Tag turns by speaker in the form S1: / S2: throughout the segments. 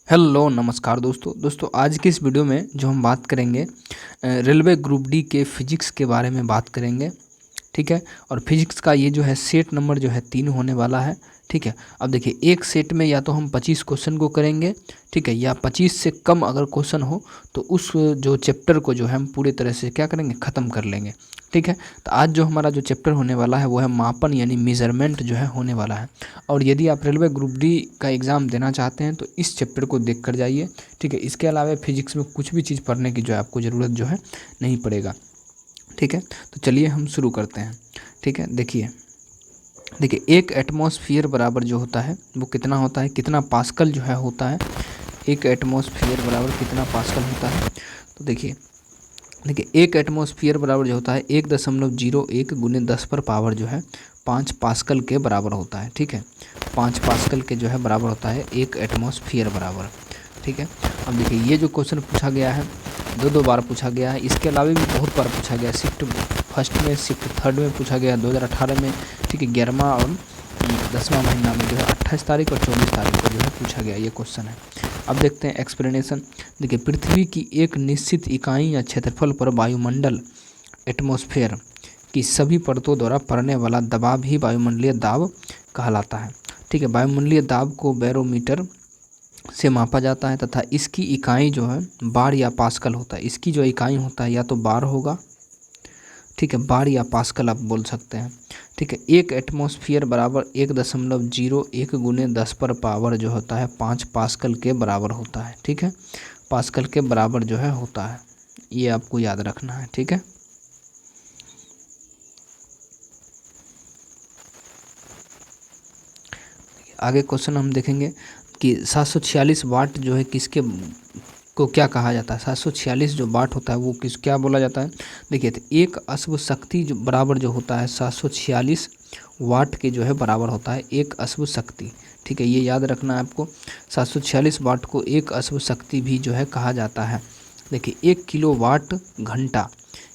S1: Hello नमस्कार दोस्तों आज की इस वीडियो में जो हम बात करेंगे रेलवे ग्रुप डी के फिजिक्स के बारे में बात करेंगे। ठीक है। और फिजिक्स का ये जो है सेट नंबर जो है 3 होने वाला है। ठीक है। अब देखिए एक सेट में या तो हम 25 क्वेश्चन को करेंगे, ठीक है, या 25 से कम अगर क्वेश्चन हो तो उस जो चैप्टर को जो है हम पूरी तरह से क्या करेंगे, ख़त्म कर लेंगे। ठीक है। तो आज जो हमारा जो चैप्टर होने वाला है वो है मापन यानी मेज़रमेंट जो है होने वाला है। और यदि आप रेलवे ग्रुप डी का एग्ज़ाम देना चाहते हैं तो इस चैप्टर को देख कर जाइए। ठीक है। इसके अलावा फिजिक्स में कुछ भी चीज़ पढ़ने की जो है आपको ज़रूरत जो है नहीं पड़ेगा। ठीक है। तो चलिए हम शुरू करते हैं। ठीक है। देखिए एक एटमॉस्फेयर बराबर जो होता है वो कितना होता है, कितना पास्कल जो है होता है। एक एटमॉस्फेयर बराबर कितना पास्कल होता है। तो देखिए एक एटमॉस्फेयर बराबर जो होता है 1.01 गुने 10 पर पावर जो है 5 पास्कल के बराबर होता है। ठीक है। 5 पास्कल के जो है बराबर होता है एक एटमॉस्फेयर बराबर। ठीक है। अब देखिए ये जो क्वेश्चन पूछा गया है दो बार पूछा गया है, इसके अलावा भी बहुत बार पूछा गया है। शिफ्ट फर्स्ट में, शिफ्ट थर्ड में पूछा गया 2018 में। ठीक है। 11वां और 10वां महीना में जो है 28 तारीख और 24 तारीख को जो है पूछा गया ये क्वेश्चन है। अब देखते हैं एक्सप्लेनेशन। देखिए पृथ्वी की एक निश्चित इकाई या क्षेत्रफल पर वायुमंडल एटमॉस्फेयर की सभी परतों द्वारा पड़ने वाला दबाव ही वायुमंडलीय दाब कहलाता है। ठीक है। वायुमंडलीय दाब को बैरोमीटर से मापा जाता है तथा इसकी इकाई जो है बार या पास्कल होता है। इसकी जो इकाई होता है या तो बार होगा, ठीक है, बार या पास्कल आप बोल सकते हैं। ठीक है। एक एटमॉस्फेयर बराबर 1.01 गुने 10 पर पावर जो होता है 5 पास्कल के बराबर होता है। ठीक है। पास्कल के बराबर जो है होता है, ये आपको याद रखना है। ठीक है। आगे क्वेश्चन हम देखेंगे कि 746 वाट जो है किसके को क्या कहा जाता है। 746 जो वाट होता है वो किस क्या बोला जाता है। देखिए तो एक अश्व शक्ति जो बराबर जो होता है 746 वाट के जो है बराबर होता है एक अश्व शक्ति। ठीक है। ये याद रखना है आपको। 746 वाट को एक अश्व शक्ति भी जो है कहा जाता है। देखिए 1 किलो वाट घंटा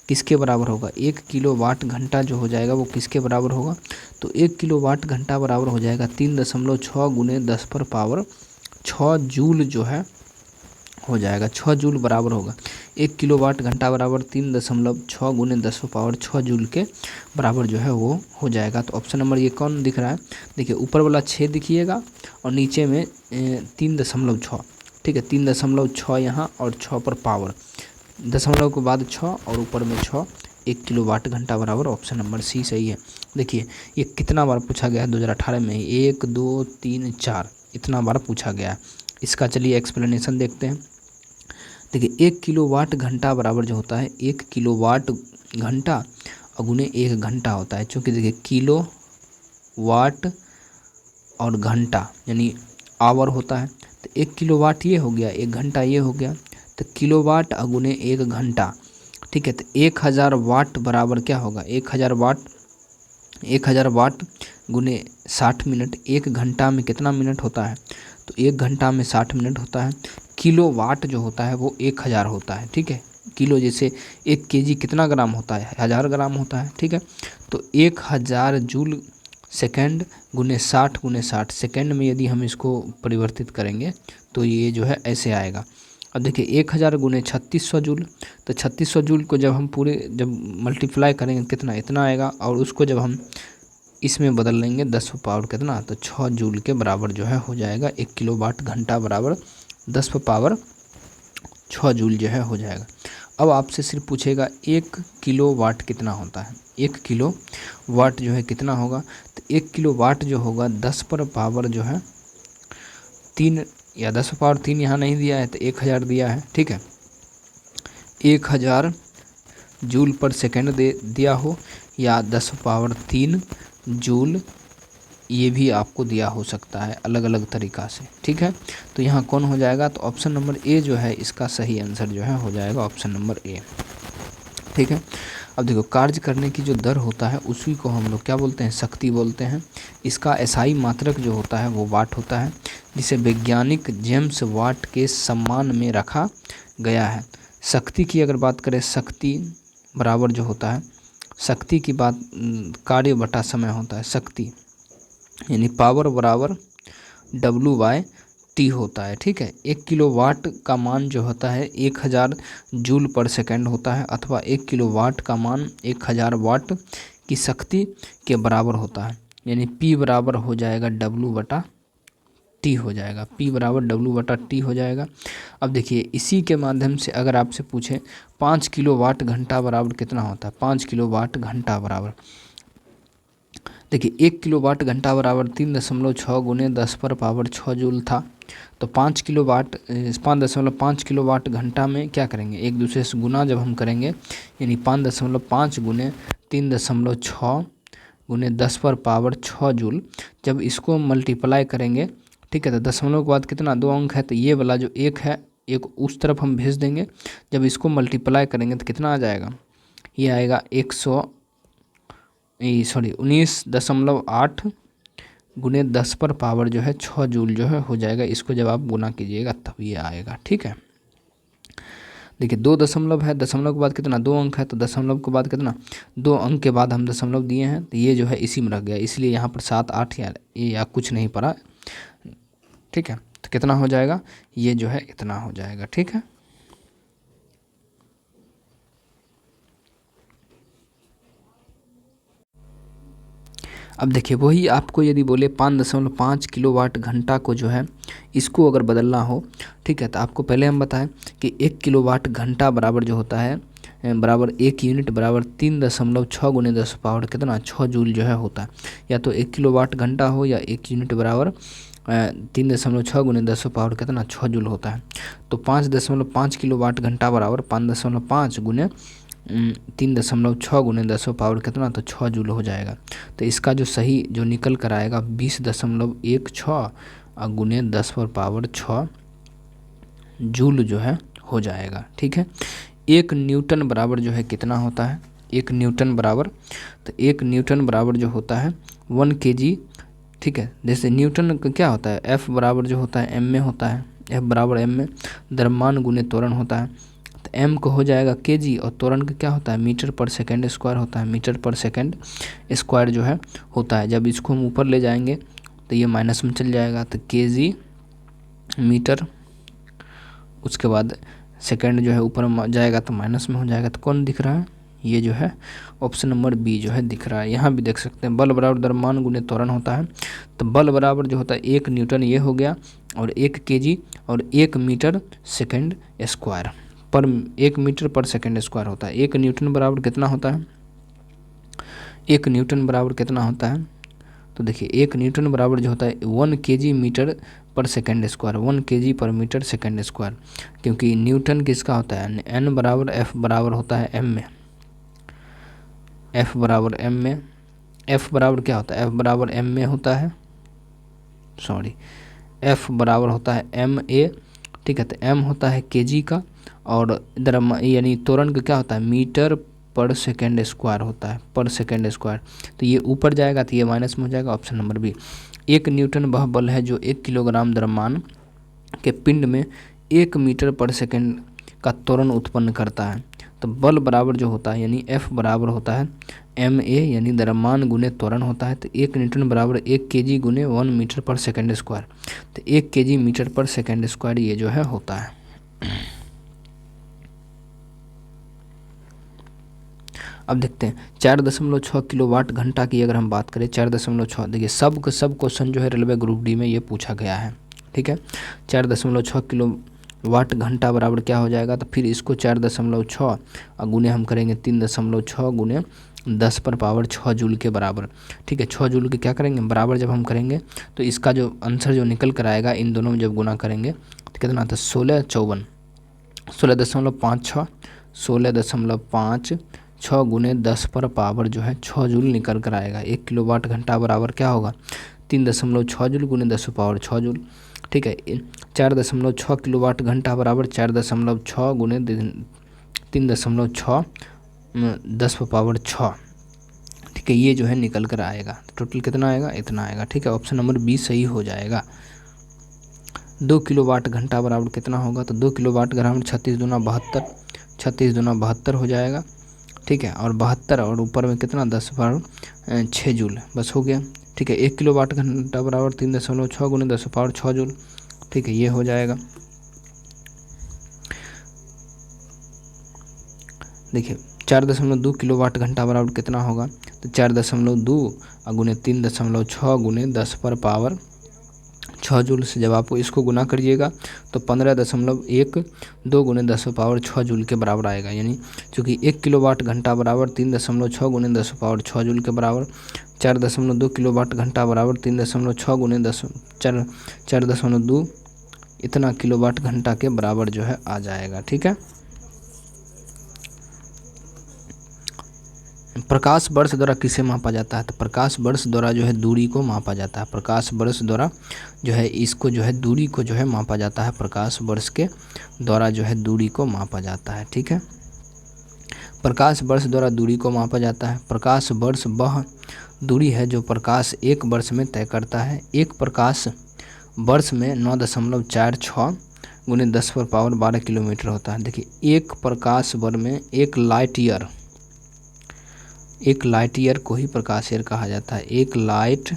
S1: किसके बराबर होगा। 1 किलो वाट घंटा जो हो जाएगा वो किसके बराबर होगा। तो 1 किलो वाट घंटा बराबर हो जाएगा 3.6 गुने 10 पर पावर 6 जूल जो है हो जाएगा। 6 जूल बराबर होगा 1 किलो वाट घंटा बराबर 3.6 गुने 10 पर पावर 6 जूल के बराबर जो है वो हो जाएगा। तो ऑप्शन नंबर ये कौन दिख रहा है। देखिए ऊपर वाला 6 दिखिएगा और नीचे में 3.6। ठीक है। 3.6 यहाँ और 6 पर पावर, दशमलव के बाद 6 और ऊपर में 6, 1 किलो वाट घंटा बराबर ऑप्शन नंबर सी सही है। देखिए ये कितना बार पूछा गया है 2018 में, 1 2 3 4 इतना बार पूछा गया है। इसका चलिए एक्सप्लेनेशन देखते हैं। देखिए 1 किलो वाट घंटा बराबर जो होता है 1 किलो वाट घंटा और गुने 1 घंटा होता है। चूँकि देखिए किलो वाट और घंटा यानी आवर होता है, तो 1 किलो वाट ये हो गया, 1 घंटा ये हो गया, तो किलो वाट अगुने 1 घंटा। ठीक है। तो 1000 वाट बराबर क्या होगा, 1000 वाट गुने 60 मिनट। 1 घंटा में कितना मिनट होता है, तो 1 घंटा में 60 मिनट होता है। किलो वाट जो होता है वो 1000 होता है। ठीक है। किलो जैसे 1 केजी कितना ग्राम होता है, 1000 ग्राम होता है। ठीक है। तो 1000 जूल सेकेंड गुने 60 सेकेंड में यदि हम इसको परिवर्तित करेंगे तो ये जो है ऐसे आएगा। अब देखिए 1000 गुने 3600 जूल, तो 3600 जूल को जब हम पूरे जब मल्टीप्लाई करेंगे कितना, इतना आएगा। और उसको जब हम इसमें बदल लेंगे 10 पावर कितना, तो 6 जूल के बराबर जो है हो जाएगा। 1 किलो वाट घंटा बराबर 10 पावर 6 जूल जो है हो जाएगा। अब आपसे सिर्फ पूछेगा 1 किलो वाट कितना होता है। 1 किलो वाट जो है कितना होगा, तो 1 किलो वाट जो होगा 10 पर पावर जो है 3 या 10 पावर 3 यहाँ नहीं दिया है तो 1000 दिया है। ठीक है। 1000 जूल पर सेकेंड दे दिया हो या 10 पावर 3 जूल, ये भी आपको दिया हो सकता है अलग अलग तरीक़ा से। ठीक है। तो यहाँ कौन हो जाएगा, तो ऑप्शन नंबर ए जो है इसका सही आंसर जो है हो जाएगा ऑप्शन नंबर ए। ठीक है। अब देखो कार्य करने की जो दर होता है उसी को हम लोग क्या बोलते हैं, शक्ति बोलते हैं। इसका एसआई मात्रक जो होता है वो वाट होता है, जिसे वैज्ञानिक जेम्स वाट के सम्मान में रखा गया है। शक्ति की अगर बात करें, शक्ति बराबर जो होता है, शक्ति की बात कार्य बटा समय होता है। शक्ति यानी पावर बराबर W/, टी होता है। ठीक है, 1 किलोवाट का मान जो होता है 1000 जूल पर सेकेंड होता है, अथवा 1 किलोवाट का मान 1000 वाट की शक्ति के बराबर होता है। यानी P बराबर हो जाएगा W/T हो जाएगा, P बराबर W/T हो जाएगा। अब देखिए, इसी के माध्यम से अगर आपसे पूछे 5 किलोवाट घंटा बराबर कितना होता है, 5 किलोवाट घंटा बराबर, देखिए 1 किलोवाट घंटा बराबर 3.6 गुने 10⁻6 जूल था। तो 5 किलोवाट 5.5 किलोवाट घंटा में क्या करेंगे, एक दूसरे से गुना जब हम करेंगे, यानी 5.5 गुने 3.6 गुने 10⁻6 जूल, जब इसको मल्टीप्लाई करेंगे, ठीक है, तो दशमलव के बाद कितना 2 अंक है, तो ये वाला जो 1 है, एक उस तरफ हम भेज देंगे। जब इसको मल्टीप्लाई करेंगे तो कितना आ जाएगा, ये आएगा 19.8 गुने 10⁻6 जूल जो है हो जाएगा। इसको जब आप गुना कीजिएगा तब ये आएगा। ठीक है, देखिए 2 दशमलव है, दशमलव के बाद कितना 2 अंक है, तो दशमलव के बाद कितना 2 अंक के बाद हम दशमलव दिए हैं, तो ये जो है इसी में रख गया, इसलिए यहाँ पर 7 8 या कुछ नहीं पड़ा। ठीक है, तो कितना हो जाएगा, ये जो है इतना हो जाएगा। ठीक है, अब देखिए वही आपको यदि बोले 5.5 किलोवाट घंटा को जो है इसको अगर बदलना हो, ठीक है, तो आपको पहले हम बताएं कि 1 किलोवाट घंटा बराबर जो होता है बराबर 1 यूनिट बराबर 3.6 गुने 10 पावर कितना 6 जूल जो है होता है। या तो 1 किलोवाट घंटा हो या 1 यूनिट बराबर 3.6 गुने 10 पावर कितना 6 जूल होता है। तो 5.5 किलोवाट घंटा बराबर 5.5 गुने 3.6 गुने 10 पावर कितना, तो 6 जूल हो जाएगा। तो इसका जो सही जो निकल कर आएगा 20.16 गुने 10⁻6 जूल जो है हो जाएगा। ठीक है, 1 न्यूटन बराबर जो है कितना होता है, 1 न्यूटन बराबर, तो 1 न्यूटन बराबर जो होता है 1 kg। ठीक है, जैसे न्यूटन का क्या होता है, F बराबर जो होता है M में होता है, F बराबर M में द्रव्यमान गुने त्वरण होता है। तो M को हो जाएगा kg और त्वरण का क्या होता है मीटर पर सेकेंड स्क्वायर होता है, मीटर पर सेकेंड स्क्वायर जो है होता है। जब इसको हम ऊपर ले जाएंगे तो ये माइनस में चल जाएगा, तो kg मीटर, उसके बाद सेकेंड जो है ऊपर जाएगा तो माइनस में हो जाएगा। तो कौन दिख रहा है, ये जो है ऑप्शन नंबर बी जो है दिख रहा है। यहाँ भी देख सकते हैं बल बराबर द्रव्यमान गुने त्वरण होता है। तो बल बराबर जो होता है 1 न्यूटन ये हो गया, और 1 kg और 1 मीटर सेकेंड स्क्वायर पर 1 मीटर पर सेकेंड स्क्वायर होता है। 1 न्यूटन बराबर कितना होता है, 1 न्यूटन बराबर कितना होता है, तो देखिए 1 न्यूटन बराबर जो होता है 1 kg मीटर पर सेकेंड स्क्वायर, 1 kg पर मीटर सेकेंड स्क्वायर, क्योंकि न्यूटन किसका होता है, n बराबर F बराबर होता है m में, F बराबर m में, F बराबर क्या होता है, F बराबर m में होता है, सॉरी F बराबर होता है ma। ठीक है, तो m होता है kg का, और यानी त्वरण का क्या होता है मीटर पर सेकेंड स्क्वायर होता है, पर सेकेंड स्क्वायर। तो ये ऊपर जाएगा तो ये माइनस में हो जाएगा, ऑप्शन नंबर बी। 1 न्यूटन वह बल है जो 1 किलोग्राम द्रव्यमान के पिंड में 1 मीटर पर सेकेंड का त्वरण उत्पन्न करता है। तो बल बराबर जो होता है यानी F बराबर होता है ma यानी द्रव्यमान गुने त्वरण होता है। तो 1 न्यूटन बराबर 1 kg गुने 1 मीटर पर सेकेंड स्क्वायर, तो 1 kg मीटर पर सेकेंड स्क्वायर ये जो है होता है। अब देखते हैं 4.6 किलोवाट घंटा की अगर हम बात करें, 4.6, देखिए सब क्वेश्चन जो है रेलवे ग्रुप डी में ये पूछा गया है। ठीक है, 4.6 किलोवाट घंटा बराबर क्या हो जाएगा, तो फिर इसको 4.6 गुने हम करेंगे 3.6 गुने 10⁻6 जूल के बराबर। ठीक है, 6 जूल के क्या करेंगे बराबर जब हम करेंगे तो इसका जो आंसर जो निकल कर आएगा इन दोनों में जब गुना करेंगे तो कितना आता है 16.56 गुने 10⁻6 जो है 6 जूल निकल कर आएगा। 1 किलोवाट घंटा बराबर क्या होगा 3.6 जूल गुने 10⁻6 जूल। ठीक है, 4.6 किलोवाट घंटा बराबर 4.6 गुने 3.6 10⁻6। ठीक है, ये जो है निकल कर आएगा, टोटल कितना आएगा इतना आएगा। ठीक है, ऑप्शन नंबर बी सही हो जाएगा। 2 किलोवाट घंटा बराबर कितना होगा, तो 2 किलोवाट बराबर 36 दूना 72 हो जाएगा। ठीक है, और 72 और ऊपर में कितना 10⁻6 जूल, बस हो गया। ठीक है, 1 किलोवाट घंटा बराबर 3.6 गुने 10⁻6 जूल। ठीक है, ये हो जाएगा। देखिए 4.2 किलोवाट घंटा बराबर कितना होगा, तो 4.2 गुने 3.6 गुने 10 पर पावर 6 जूल से जब आप इसको गुना करिएगा तो 15.12 गुने 10 पावर 6 जूल के बराबर आएगा। यानी चूँकि 1 किलोवाट घंटा बराबर 3.6 गुने 10 पावर 6 जूल के बराबर, 4.2 किलोवाट घंटा बराबर 3.6 गुने 4.2 इतना किलोवाट घंटा के बराबर जो है आ जाएगा। ठीक है, प्रकाश वर्ष द्वारा किसे मापा जाता है, तो प्रकाश वर्ष द्वारा जो है दूरी को मापा जाता है। प्रकाश वर्ष द्वारा जो है इसको जो है दूरी को जो है मापा जाता है। प्रकाश वर्ष के द्वारा जो है दूरी को मापा जाता है। ठीक है, प्रकाश वर्ष द्वारा दूरी को मापा जाता है। प्रकाश वर्ष वह दूरी है जो प्रकाश एक वर्ष में तय करता है। एक प्रकाश वर्ष में 9.46 गुने 10 पर पावर 12 किलोमीटर होता है। देखिए एक प्रकाश वर्ष में एक लाइट ईयर को ही प्रकाश ईयर कहा जाता है। एक लाइट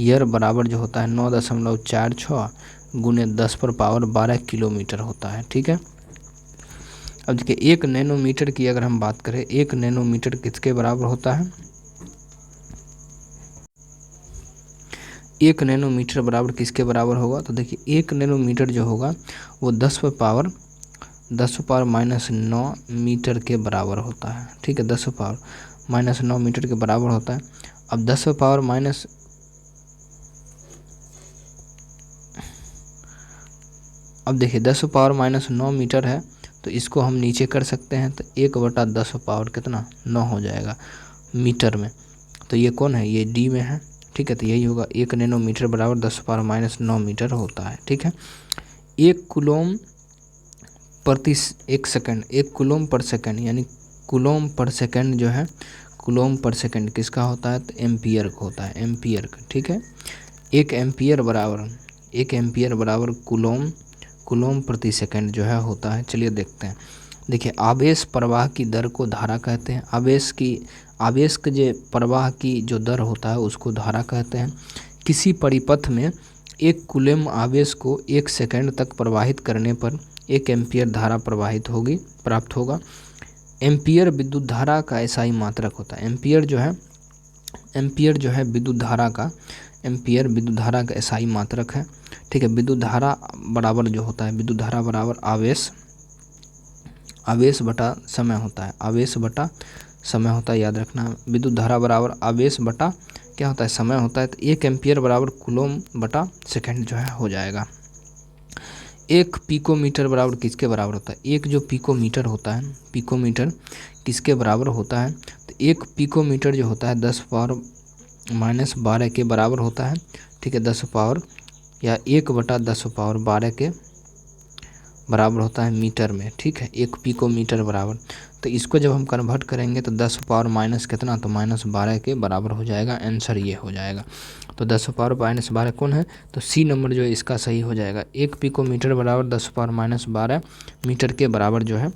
S1: ईयर बराबर जो होता है 9.46 गुने 10 पर पावर 12 किलोमीटर होता है। ठीक है, अब देखिए 1 नैनोमीटर की अगर हम बात करें, 1 नैनोमीटर किसके बराबर होता है, 1 नैनोमीटर बराबर किसके बराबर होगा, तो देखिए 1 नैनोमीटर जो होगा वो 10 पर पावर -9 मीटर के बराबर होता है। ठीक है, 10 पावर -9 मीटर के बराबर होता है। अब 10 पावर माइनस अब देखिए 10 पावर -9 मीटर है तो इसको हम नीचे कर सकते हैं, तो 1/10 पावर कितना 9 हो जाएगा मीटर में। तो ये कौन है, ये डी में है। ठीक है, तो यही होगा 1 नैनोमीटर बराबर 10 पावर -9 मीटर होता है। ठीक है, 1 कूलोम प्रति 1 सेकंड, 1 कूलोम पर सेकंड, यानी कूलोम पर सेकंड जो है, कूलोम पर सेकंड किसका होता है, तो एम्पियर का होता है, एम्पियर का। ठीक है, 1 एम्पियर बराबर कूलोम प्रति सेकंड जो है होता है। चलिए देखते हैं। देखिए आवेश प्रवाह की दर को धारा कहते हैं। आवेश के जो प्रवाह की जो दर होता है उसको धारा कहते हैं। किसी परिपथ में 1 कूलोम आवेश को 1 सेकंड तक प्रवाहित करने पर 1 एम्पियर धारा प्राप्त होगा। एम्पियर विद्युत धारा का एसआई मात्रक होता है। एम्पियर जो है विद्युत धारा का एसआई मात्रक है। ठीक है, विद्युत धारा बराबर जो होता है, विद्युत धारा बराबर आवेश बटा समय होता है। आवेश बटा समय होता है, याद रखना। विद्युत धारा बराबर आवेश बटा क्या होता है, समय होता है। तो 1 एम्पियर बराबर कूलोम बटा सेकंड जो है हो जाएगा। 1 पिकोमीटर बराबर किसके बराबर होता है, एक जो पिकोमीटर होता है, पिकोमीटर किसके बराबर होता है, तो 1 पिकोमीटर जो होता है 10 पावर -12 के बराबर होता है। ठीक है, 10 पावर या 1/10 पावर 12 के बराबर होता है मीटर में। ठीक है, 1 पिकोमीटर बराबर, तो इसको जब हम कन्वर्ट करेंगे तो 10 पावर माइनस कितना, तो -12 के बराबर हो जाएगा। आंसर ये हो जाएगा। तो 10 पावर -12 कौन है, तो सी नंबर जो है इसका सही हो जाएगा। 1 पिकोमीटर बराबर 10 पावर -12 मीटर के बराबर जो है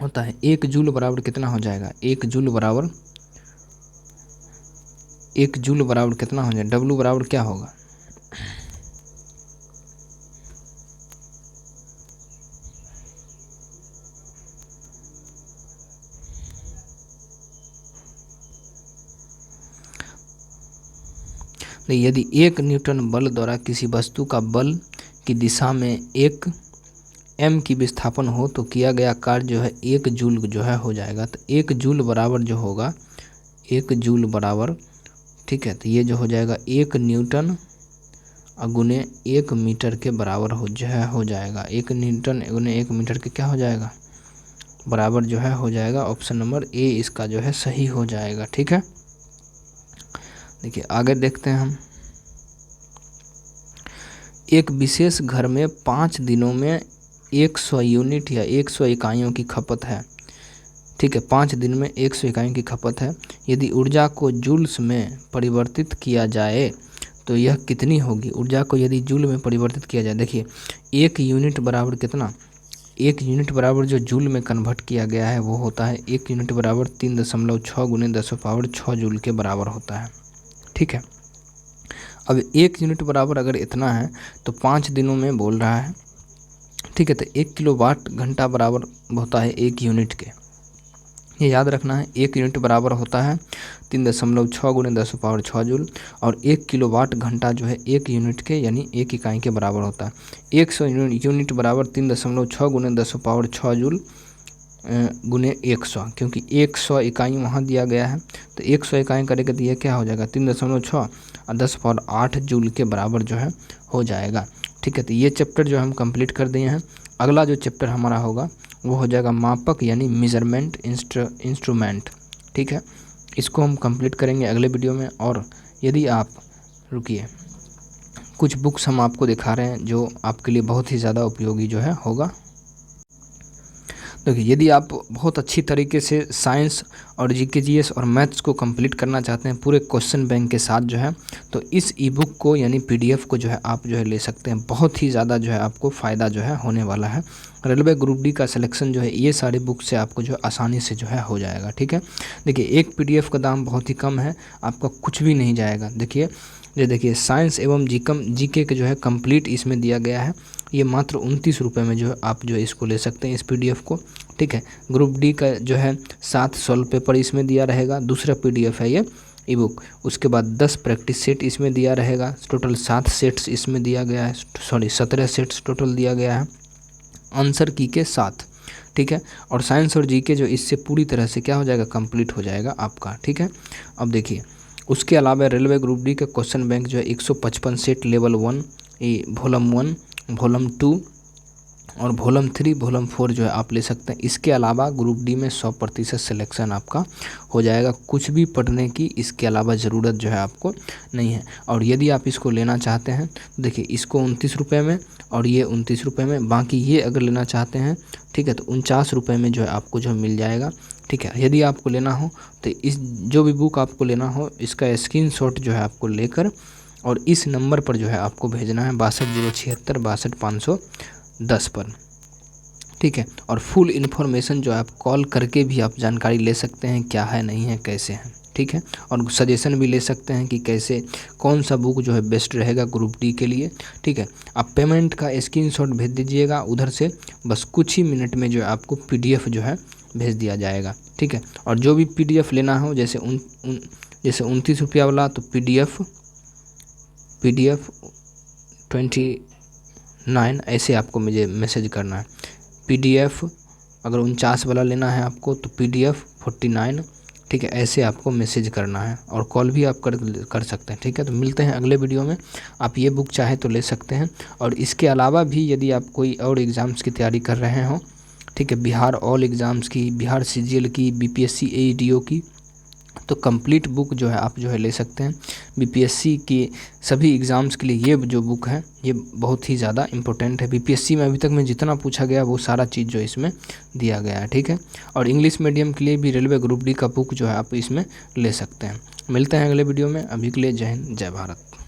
S1: होता है। 1 जूल बराबर कितना हो जाएगा, 1 जूल बराबर कितना हो जाएगा, डब्लू बराबर क्या होगा, यदि 1 न्यूटन बल द्वारा किसी वस्तु का बल की दिशा में 1 m की विस्थापन हो तो किया गया कार्य जो है 1 जूल जो है हो जाएगा। तो 1 जूल बराबर जो होगा, 1 जूल बराबर, ठीक है, तो ये जो हो जाएगा 1 न्यूटन गुने 1 मीटर के बराबर हो जाएगा। 1 न्यूटन गुने 1 मीटर के क्या हो जाएगा, बराबर जो है हो जाएगा। ऑप्शन नंबर ए इसका जो है सही हो जाएगा। ठीक है, देखिए आगे देखते हैं हम। एक विशेष घर में 5 दिनों में 100 यूनिट या 100 इकाइयों की खपत है। ठीक है, 5 दिन में 100 इकाइयों की खपत है। यदि ऊर्जा को जूल्स में परिवर्तित किया जाए तो यह कितनी होगी। ऊर्जा को यदि जूल में परिवर्तित किया जाए, देखिए 1 यूनिट बराबर कितना, 1 यूनिट बराबर जो जूल में कन्वर्ट किया गया है वो होता है 1 यूनिट बराबर 3.6 गुने 10 पावर 6 जूल के बराबर होता है। ठीक है, अब 1 यूनिट बराबर अगर इतना है तो 5 दिनों में बोल रहा है, ठीक है। तो 1 किलोवाट घंटा बराबर होता है 1 यूनिट के, ये याद रखना है। 1 यूनिट बराबर होता है 3.6 × 10⁻6 जूल, और 1 किलोवाट घंटा जो है 1 यूनिट के यानी 1 इकाई के बराबर होता है। 100 यूनिट बराबर 3.6 × 10⁻6 जूल गुने 100, क्योंकि 100 इकाई वहाँ दिया गया है, तो 100 इकाई करेगा तो ये क्या हो जाएगा 3.6 और 10⁸ जूल के बराबर जो है हो जाएगा, ठीक है। तो ये चैप्टर जो हम कंप्लीट कर दिए हैं। अगला जो चैप्टर हमारा होगा वो हो जाएगा मापक यानी मेजरमेंट इंस्ट्रूमेंट, ठीक है। इसको हम कंप्लीट करेंगे अगले वीडियो में। और यदि आप रुकिए, कुछ बुक्स हम आपको दिखा रहे हैं जो आपके लिए बहुत ही ज़्यादा उपयोगी जो है होगा। देखिए, यदि आप बहुत अच्छी तरीके से साइंस और जीके जीएस और मैथ्स को कंप्लीट करना चाहते हैं पूरे क्वेश्चन बैंक के साथ जो है, तो इस ई बुक को यानी पीडीएफ को जो है आप जो है ले सकते हैं। बहुत ही ज़्यादा जो है आपको फ़ायदा जो है होने वाला है। रेलवे ग्रुप डी का सिलेक्शन जो है ये सारे बुक से आपको जो आसानी से जो है हो जाएगा, ठीक है। देखिए, एक पीडीएफ का दाम बहुत ही कम है, आपका कुछ भी नहीं जाएगा। देखिए साइंस एवं जीके के जो है कंप्लीट इसमें दिया गया है। ये मात्र 29 रुपये में जो है आप जो है इसको ले सकते हैं इस पीडीएफ को, ठीक है। ग्रुप डी का जो है 7 सॉल्व पेपर इसमें दिया रहेगा, दूसरा पीडीएफ है ये ई बुक। उसके बाद 10 प्रैक्टिस सेट इसमें दिया रहेगा, टोटल 7 सेट्स इसमें दिया गया है, 17 सेट्स टोटल दिया गया है आंसर की के साथ, ठीक है। और साइंस और जीके जो इससे पूरी तरह से क्या हो जाएगा कंप्लीट हो जाएगा आपका, ठीक है। अब देखिए, उसके अलावा रेलवे ग्रुप डी का क्वेश्चन बैंक जो है 155 सेट लेवल 1 वॉल्यूम 1 वॉल्यूम 2 और वॉल्यूम 3 वॉल्यूम 4 जो है आप ले सकते हैं। इसके अलावा ग्रुप डी में 100% सिलेक्शन आपका हो जाएगा, कुछ भी पढ़ने की इसके अलावा ज़रूरत जो है आपको नहीं है। और यदि आप इसको लेना चाहते हैं, देखिए इसको 29 रुपये में और ये 29 रुपये में, बाकी ये अगर लेना चाहते हैं, ठीक है, तो 49 रुपये में जो है आपको जो मिल जाएगा, ठीक है। यदि आपको लेना हो तो इस जो भी बुक आपको लेना हो इसका स्क्रीनशॉट जो है आपको लेकर और इस नंबर पर जो है आपको भेजना है 62 076 62 510 पर, ठीक है। और फुल इन्फॉर्मेशन जो है आप कॉल करके भी आप जानकारी ले सकते हैं क्या है नहीं है कैसे है, ठीक है। और सजेशन भी ले सकते हैं कि कैसे कौन सा बुक जो है बेस्ट रहेगा ग्रुप डी के लिए, ठीक है। आप पेमेंट का स्क्रीनशॉट भेज दीजिएगा उधर से, बस कुछ ही मिनट में जो है आपको पीडीएफ जो है भेज दिया जाएगा, ठीक है। और जो भी पीडीएफ लेना हो जैसे 29 रुपया वाला, तो पीडीएफ 29 ऐसे आपको मुझे मैसेज करना है। पीडीएफ अगर 49 वाला लेना है आपको तो पीडीएफ 49, ठीक है, ऐसे आपको मैसेज करना है। और कॉल भी आप कर सकते हैं, ठीक है। तो मिलते हैं अगले वीडियो में। आप ये बुक चाहे तो ले सकते हैं। और इसके अलावा भी यदि आप कोई और एग्ज़ाम्स की तैयारी कर रहे हो, ठीक है, बिहार ऑल एग्ज़ाम्स की, बिहार सीजीएल की, बीपीएससी एईडीओ की, तो कंप्लीट बुक जो है आप जो है ले सकते हैं। बीपीएससी की सभी एग्ज़ाम्स के लिए ये जो बुक है ये बहुत ही ज़्यादा इम्पोर्टेंट है। बीपीएससी में अभी तक में जितना पूछा गया वो सारा चीज़ जो इसमें दिया गया है, ठीक है। और इंग्लिश मीडियम के लिए भी रेलवे ग्रुप डी का बुक जो है आप इसमें ले सकते हैं। मिलते हैं अगले वीडियो में, अभी के लिए जय हिंद जय भारत।